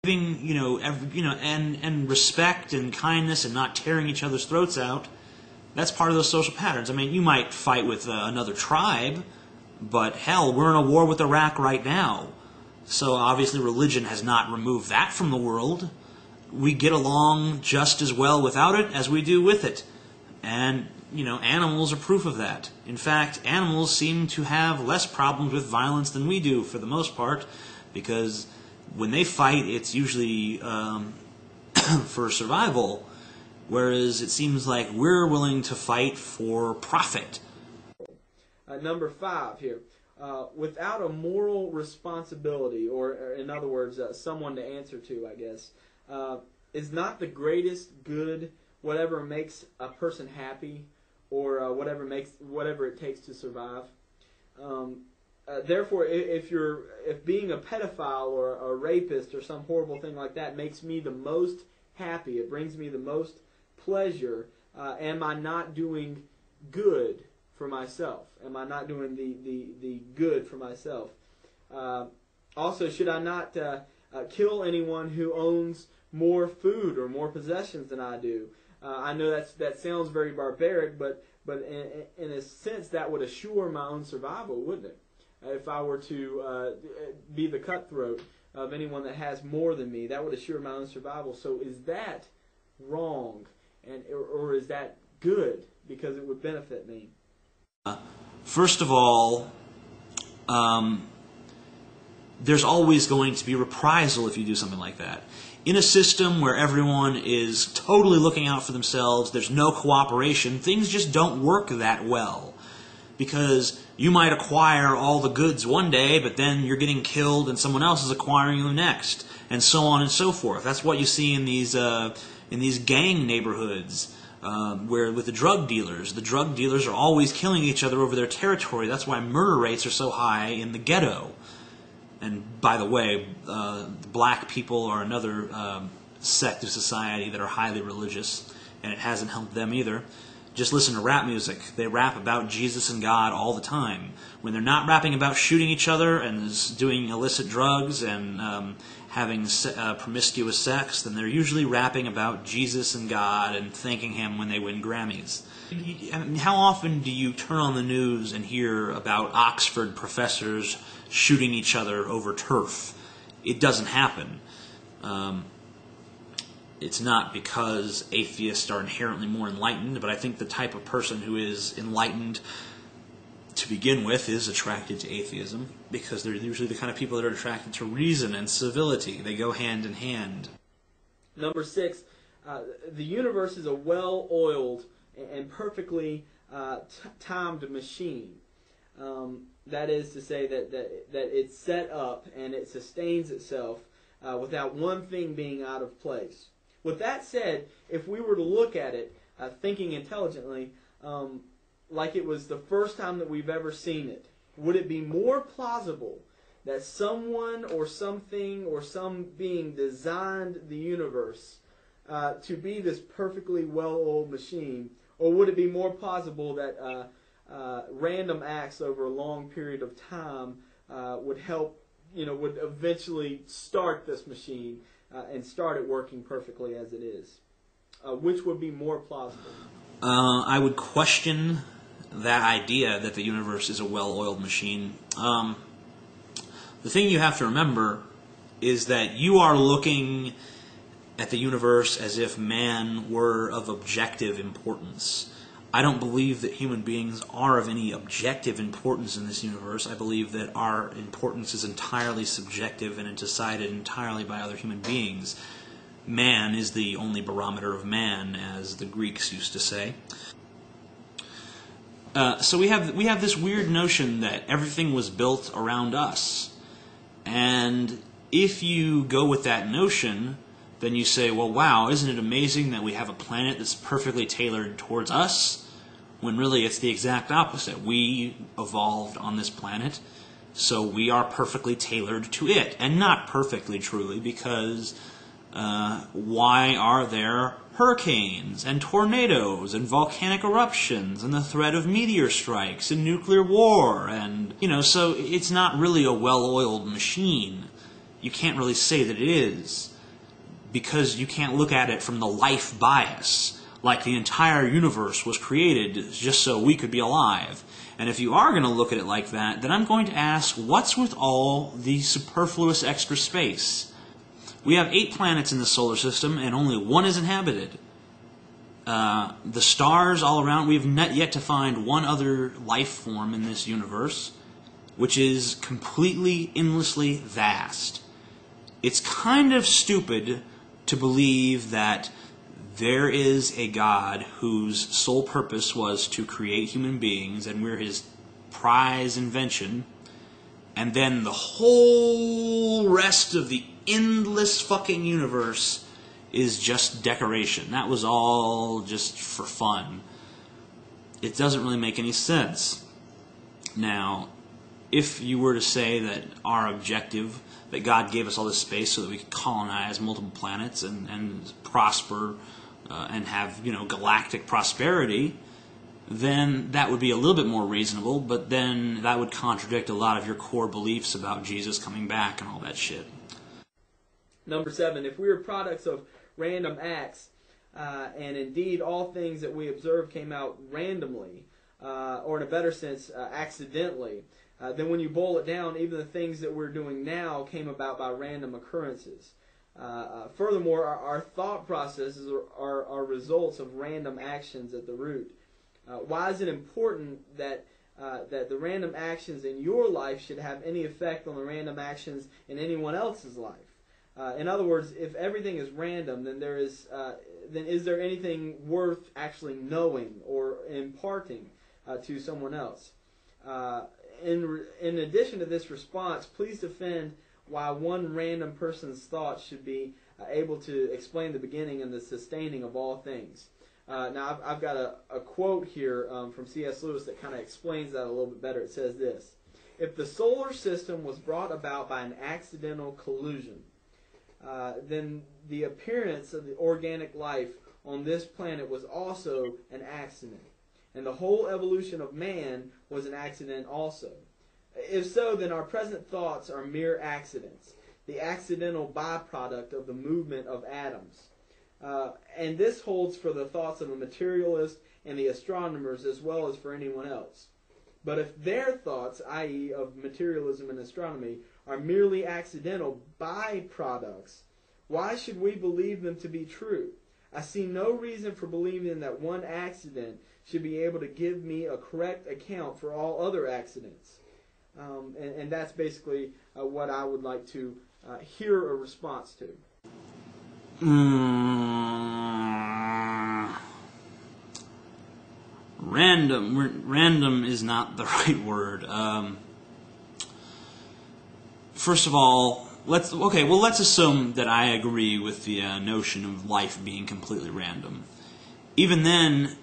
giving, and respect and kindness and not tearing each other's throats out, that's part of those social patterns. I mean, you might fight with another tribe, but hell, we're in a war with Iraq right now. So obviously religion has not removed that from the world. We get along just as well without it as we do with it. And, animals are proof of that. In fact, animals seem to have less problems with violence than we do for the most part, because when they fight, it's usually for survival, whereas it seems like we're willing to fight for profit. Number 5 here. Without a moral responsibility, or in other words, someone to answer to, I guess, is not the greatest good whatever makes a person happy, or whatever it takes to survive. Therefore, if being a pedophile or a rapist or some horrible thing like that makes me the most happy, it brings me the most pleasure, am I not doing good for myself? Am I not doing the good for myself? Also, should I not kill anyone who owns more food or more possessions than I do? I know that sounds very barbaric, but in a sense that would assure my own survival, wouldn't it? If I were to be the cutthroat of anyone that has more than me, that would assure my own survival. So is that wrong, or is that good because it would benefit me? First of all, there's always going to be reprisal if you do something like that. In a system where everyone is totally looking out for themselves, there's no cooperation, things just don't work that well. Because you might acquire all the goods one day, but then you're getting killed and someone else is acquiring them next, and so on and so forth. That's what you see in these gang neighborhoods, where with the drug dealers are always killing each other over their territory. That's why murder rates are so high in the ghetto. And by the way, black people are another sect of society that are highly religious, and it hasn't helped them either. Just listen to rap music. They rap about Jesus and God all the time. When they're not rapping about shooting each other and doing illicit drugs and having promiscuous sex, then they're usually rapping about Jesus and God and thanking Him when they win Grammys. I mean, how often do you turn on the news and hear about Oxford professors shooting each other over turf? It doesn't happen. It's not because atheists are inherently more enlightened, but I think the type of person who is enlightened to begin with is attracted to atheism, because they're usually the kind of people that are attracted to reason and civility. They go hand in hand. Number 6, the universe is a well-oiled and perfectly timed machine. That is to say that it's set up and it sustains itself without one thing being out of place. With that said, if we were to look at it, thinking intelligently, like it was the first time that we've ever seen it, would it be more plausible that someone or something or some being designed the universe to be this perfectly well-oiled machine, or would it be more plausible that random acts over a long period of time would help, would eventually start this machine and start it working perfectly as it is? Which would be more plausible? I would question that idea that the universe is a well-oiled machine. The thing you have to remember is that you are looking at the universe as if man were of objective importance. I don't believe that human beings are of any objective importance in this universe. I believe that our importance is entirely subjective and decided entirely by other human beings. Man is the only barometer of man, as the Greeks used to say. So we have this weird notion that everything was built around us. And if you go with that notion, then you say, well, wow, isn't it amazing that we have a planet that's perfectly tailored towards us? When really it's the exact opposite. We evolved on this planet, so we are perfectly tailored to it. And not perfectly, truly, because why are there hurricanes and tornadoes and volcanic eruptions and the threat of meteor strikes and nuclear war? And, so it's not really a well-oiled machine. You can't really say that it is. because you can't look at it from the life bias, like the entire universe was created just so we could be alive. And if you are going to look at it like that, then I'm going to ask, what's with all the superfluous extra space? We have 8 planets in the solar system, and only 1 is inhabited. The stars all around, we've not yet to find one other life form in this universe, which is completely, endlessly vast. It's kind of stupid to believe that there is a God whose sole purpose was to create human beings, and we're his prize invention, and then the whole rest of the endless fucking universe is just decoration. That was all just for fun. It doesn't really make any sense. Now, if you were to say that our objective, that God gave us all this space so that we could colonize multiple planets and prosper and have, galactic prosperity, then that would be a little bit more reasonable, but then that would contradict a lot of your core beliefs about Jesus coming back and all that shit. Number 7, if we are products of random acts, and indeed all things that we observe came out randomly, or in a better sense, accidentally, then when you boil it down, even the things that we're doing now came about by random occurrences. Furthermore, our thought processes are results of random actions at the root. Why is it important that the random actions in your life should have any effect on the random actions in anyone else's life? In other words, if everything is random, then is there anything worth actually knowing or imparting to someone else? In addition to this response, please defend why one random person's thoughts should be able to explain the beginning and the sustaining of all things. Now, I've got a quote here from C.S. Lewis that kind of explains that a little bit better. It says this: "If the solar system was brought about by an accidental collusion, then the appearance of the organic life on this planet was also an accident, and the whole evolution of man was an accident also. If so, then our present thoughts are mere accidents, the accidental byproduct of the movement of atoms. And this holds for the thoughts of the materialist and the astronomers as well as for anyone else. But if their thoughts, i.e. of materialism and astronomy, are merely accidental byproducts, why should we believe them to be true? I see no reason for believing that one accident should be able to give me a correct account for all other accidents." And that's basically what I would like to hear a response to. Random is not the right word. First of all, let's assume that I agree with the notion of life being completely random. Even then,